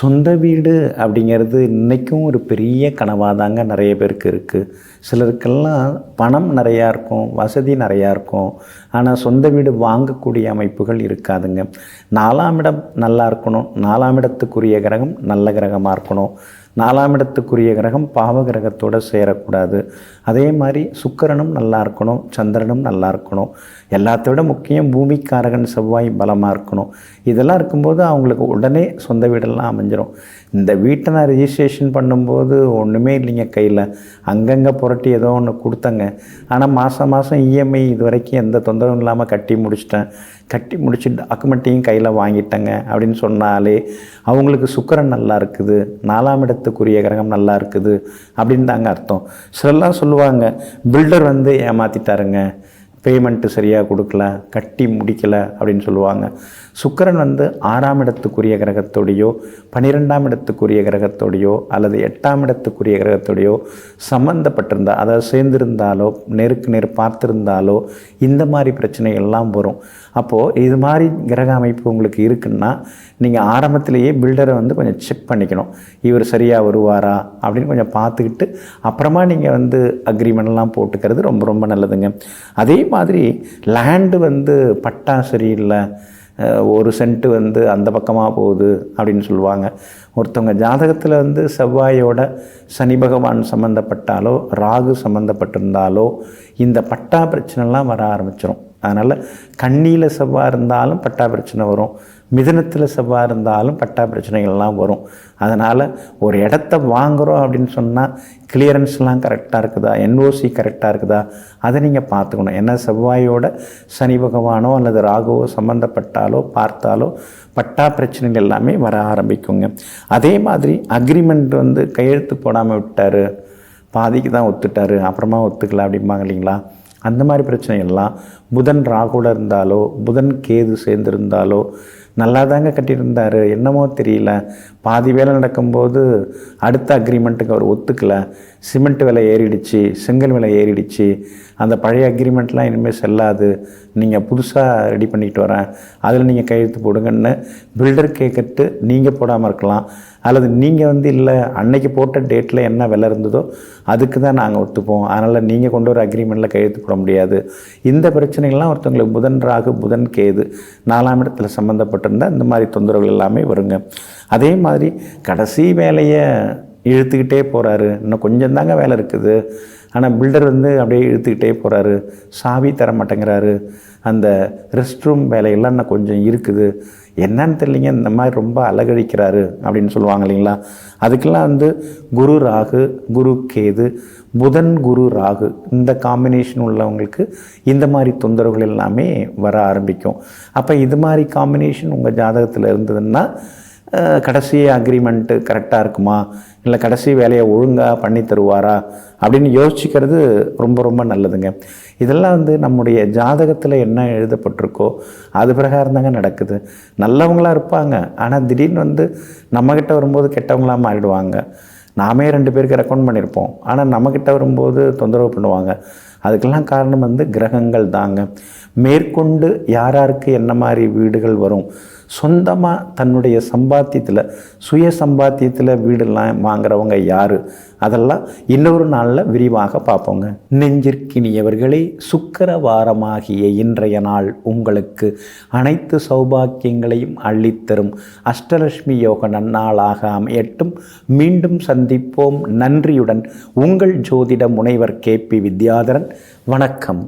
சொந்த வீடு அப்படிங்கிறது இன்றைக்கும் ஒரு பெரிய கனவாக தாங்க நிறைய பேருக்கு இருக்குது. சிலருக்கெல்லாம் பணம் நிறையா இருக்கும், வசதி நிறையா இருக்கும். ஆனால் சொந்த வீடு வாங்கக்கூடிய அமைப்புகள் இருக்காதுங்க. 4ஆம் இடம் நல்லா இருக்கணும், 4ஆம் இடத்துக்குரிய கிரகம் நல்ல கிரகமாக இருக்கணும், 4ஆம் இடத்துக்குரிய கிரகம் பாவ கிரகத்தோடு சேரக்கூடாது. அதே மாதிரி சுக்கிரனும் நல்லா இருக்கணும், சந்திரனும் நல்லா இருக்கணும். எல்லாத்தோட முக்கியம் பூமிக்காரகன் செவ்வாய் பலமாக இருக்கணும். இதெல்லாம் இருக்கும்போது அவங்களுக்கு உடனே சொந்த வீடெல்லாம் அமைஞ்சிரும். இந்த வீட்டை நான் ரிஜிஸ்ட்ரேஷன் பண்ணும்போது ஒன்றுமே இல்லைங்க கையில், அங்கங்கே புரட்டி ஏதோ ஒன்று கொடுத்தங்க. ஆனால் மாதம் இஎம்ஐ இது வரைக்கும் எந்த தொந்தரவும் இல்லாமல் கட்டி முடிச்சிட்டேன். கட்டி முடிச்சு டாக்குமெண்ட்டையும் கையில் வாங்கிட்டேங்க அப்படின்னு சொன்னாலே அவங்களுக்கு சுக்கிரன் நல்லா இருக்குது, 4ஆம் இடத்துக்குரிய கிரகம் நல்லா இருக்குது அப்படின்னு தாங்க அர்த்தம். சிலர்லாம் சொல்லுவாங்க, பில்டர் வந்து ஏமாற்றிட்டாருங்க, பேமெண்ட்டு சரியாக கொடுக்கல, கட்டி முடிக்கலை அப்படின்னு சொல்லுவாங்க. சுக்கிரன் வந்து 6ஆம் இடத்துக்குரிய கிரகத்தோடையோ 12ஆம் இடத்துக்குரிய கிரகத்தோடையோ அல்லது 8ஆம் இடத்துக்குரிய கிரகத்தோடையோ சம்மந்தப்பட்டிருந்தால், அதாவது சேர்ந்திருந்தாலோ நேருக்கு நேர் பார்த்துருந்தாலோ இந்த மாதிரி பிரச்சனைகள்லாம் வரும். அப்போது இது மாதிரி கிரக அமைப்பு உங்களுக்கு இருக்குன்னா நீங்கள் ஆரம்பத்திலேயே பில்டரை வந்து கொஞ்சம் செக் பண்ணிக்கணும். இவர் சரியாக வருவாரா அப்படின்னு கொஞ்சம் பார்த்துக்கிட்டு அப்புறமா நீங்கள் வந்து அக்ரிமெண்ட்லாம் போட்டுக்கிறது ரொம்ப ரொம்ப நல்லதுங்க. அதே மாதிரி லேண்டு வந்து பட்டா சரியில்லை, 1 சென்ட்டு வந்து அந்த பக்கமாக போகுது அப்படின்னு சொல்லுவாங்க. ஒருத்தவங்க ஜாதகத்தில் வந்து செவ்வாயோட சனி பகவான் சம்மந்தப்பட்டாலோ ராகு சம்மந்தப்பட்டிருந்தாலோ இந்த பட்டா பிரச்சனைலாம் வர ஆரம்பிச்சிடும். அதனால் கண்ணியில் செவ்வாய் இருந்தாலும் பட்டா பிரச்சனை வரும், மிதனத்தில் செவ்வாய் இருந்தாலும் பட்டா பிரச்சனைகள்லாம் வரும். அதனால் ஒரு இடத்த வாங்குகிறோம் அப்படின்னு சொன்னால் கிளியரன்ஸ்லாம் கரெக்டாக இருக்குதா, என்ஓசி கரெக்டாக இருக்குதா, அதை நீங்கள் பார்த்துக்கணும். ஏன்னா செவ்வாயோட சனி பகவானோ அல்லது ராகுவோ சம்மந்தப்பட்டாலோ பார்த்தாலோ பட்டா பிரச்சனைகள் எல்லாமே வர ஆரம்பிக்குங்க. அதே மாதிரி அக்ரிமெண்ட் வந்து கையெழுத்து போடாமல் விட்டார், பாதிக்கு தான் ஒத்துட்டார் அப்புறமா ஒத்துக்கல அப்படிம்பாங்க இல்லைங்களா. அந்த மாதிரி பிரச்சனைகள்லாம் புதன் ராகுவோட இருந்தாலோ புதன் கேது சேர்ந்துருந்தாலோ நல்லா தாங்க கட்டியிருந்தார், என்னமோ தெரியல, பாதி வேலை நடக்கும்போது அடுத்த அக்ரிமெண்ட்டுக்கு அவர் ஒத்துக்கலை, சிமெண்ட் விலை ஏறிடுச்சு, செங்கல் விலை ஏறிடுச்சு, அந்த பழைய அக்ரிமெண்ட்லாம் இனிமேல் செல்லாது, நீங்கள் புதுசாக ரெடி பண்ணிக்கிட்டு வரேன், அதில் நீங்கள் கையெழுத்து போடுங்கன்னு பில்டர் கேட்கட்டு நீங்கள் போடாமல் இருக்கலாம். அல்லது நீங்கள் வந்து இல்லை அன்னைக்கு போட்ட டேட்டில் என்ன விலை இருந்ததோ அதுக்கு தான் நாங்கள் ஒத்துப்போம், அதனால் நீங்கள் கொண்டு வர அக்ரிமெண்ட்டில் கையெழுத்து போட முடியாது. இந்த பிரச்சனைகள்லாம் ஒருத்தவங்களுக்கு புதன் ராகு புதன் கேது 4ஆம் இடத்துல சம்மந்தப்பட்டிருந்தால் இந்த மாதிரி தொந்தரவுகள் எல்லாமே வருங்க. அதே மாதிரி கடைசி வேலையை இழுத்துக்கிட்டே போகிறாரு, இன்னும் கொஞ்சம் தாங்க வேலை இருக்குது, ஆனால் பில்டர் வந்து அப்படியே இழுத்துக்கிட்டே போகிறாரு, சாவி தர மாட்டேங்கிறாரு, அந்த ரெஸ்ட் ரூம் வேலையெல்லாம் இன்னும் கொஞ்சம் இருக்குது, என்னன்னு தெரியலிங்க, இந்த மாதிரி ரொம்ப அலகழிக்கிறாரு அப்படின்னு சொல்லுவாங்க இல்லைங்களா. அதுக்கெல்லாம் வந்து குரு ராகு குரு கேது புதன் குரு ராகு இந்த காம்பினேஷன் உள்ளவங்களுக்கு இந்த மாதிரி தொந்தரவுகள் எல்லாமே வர ஆரம்பிக்கும். அப்போ இது மாதிரி காம்பினேஷன் உங்கள் ஜாதகத்தில் இருந்ததுன்னா கடைசி அக்ரிமெண்ட்டு கரெக்டாக இருக்குமா, இல்லை கடைசி வேலையை ஒழுங்காக பண்ணி தருவாரா அப்படின்னு யோசிச்சுக்கிறது ரொம்ப ரொம்ப நல்லதுங்க. இதெல்லாம் வந்து நம்முடைய ஜாதகத்தில் என்ன எழுதப்பட்டிருக்கோ அது பிரகாரம் தாங்க நடக்குது. நல்லவங்களாக இருப்பாங்க, ஆனால் திடீர்னு வந்து நம்மக்கிட்ட வரும்போது கெட்டவங்களாக மாறிடுவாங்க. நாமே 2 பேருக்கு ரெக்கமெண்ட் பண்ணியிருப்போம், ஆனால் நம்மக்கிட்ட வரும்போது தொந்தரவு பண்ணுவாங்க. அதுக்கெல்லாம் காரணம் வந்து கிரகங்கள் தாங்க. மேற்கொண்டு யாராருக்கு என்ன மாதிரி வீடுகள் வரும், சொந்தமாக தன்னுடைய சம்பாத்தியத்தில் சுய சம்பாத்தியத்தில் வீடெல்லாம் வாங்குறவங்க யார், அதெல்லாம் இன்னொரு நாளில் விரிவாக பார்ப்போங்க. நெஞ்சிற்கினியவர்களே, சுக்கிர வாரமாகிய இன்றைய நாள் உங்களுக்கு அனைத்து சௌபாக்கியங்களையும் அள்ளித்தரும் அஷ்டலட்சுமி யோக நன்னாளாக அமையட்டும். மீண்டும் சந்திப்போம். நன்றியுடன் உங்கள் ஜோதிட முனைவர் KP வித்யாதரன். வணக்கம்.